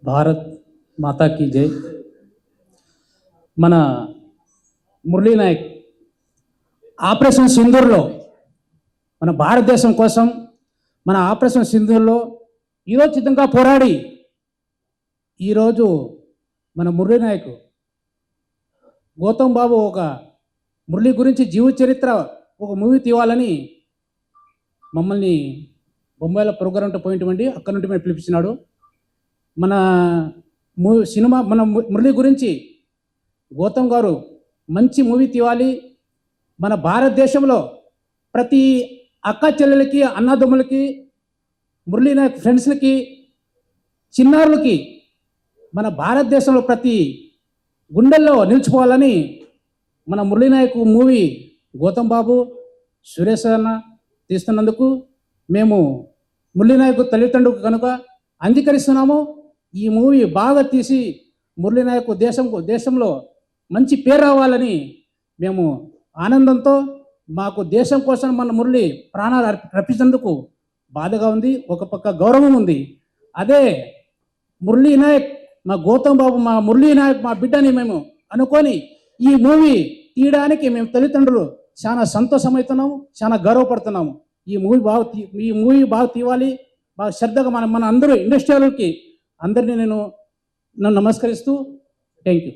భారత్ మాతాకి జై. మన మురళీ నాయక్ ఆపరేషన్ సింధూర్లో మన భారతదేశం కోసం మన ఆపరేషన్ సింధూర్లో ఈరోచితంగా పోరాడి ఈరోజు మన మురళీ నాయక్ గౌతమ్ బాబు ఒక మురళి గురించి జీవిత చరిత్ర ఒక మూవీ తీయాలని మమ్మల్ని బొంబాయిలో ప్రోగ్రామ్ పోయింటమండి. అక్కడ నుండి మేము పిలిపించినాడు. మన సినిమా మన మురళి గురించి గౌతమ్ గారు మంచి మూవీ తీయాలి. మన భారతదేశంలో ప్రతి అక్క చెల్లెలకి అన్నదమ్ములకి మురళీ నాయక్ ఫ్రెండ్స్లకి చిన్నారులకి మన భారతదేశంలో ప్రతి గుండెల్లో నిలిచిపోవాలని మన మురళీ నాయక్ మూవీ గౌతమ్ బాబు సురేష్ అన్న తీస్తున్నందుకు మేము మురళీ నాయక్ తల్లిదండ్రులకు కనుక అంగీకరిస్తున్నాము. ఈ మూవీ బాగా తీసి మురళీ నాయక్ దేశంలో మంచి పేరు రావాలని మేము ఆనందంతో మాకు దేశం కోసం మన మురళి ప్రాణాలు అర్పించినందుకు బాధగా ఉంది, ఒక పక్క గౌరవం ఉంది. అదే మురళీ నాయక్ మా గౌతమ్ బాబు మా మురళీ నాయక్ మా బిడ్డని మేము అనుకొని ఈ మూవీ తీయడానికి మేము తల్లిదండ్రులు చాలా సంతోషమవుతున్నాము, చాలా గర్వపడుతున్నాము. ఈ మూవీ బాగా తీయాలి, బాగా శ్రద్ధగా మన అందరూ ఇండస్ట్రీ వాళ్ళకి అందరినీ నేను నమస్కరిస్తూ థ్యాంక్ యూ.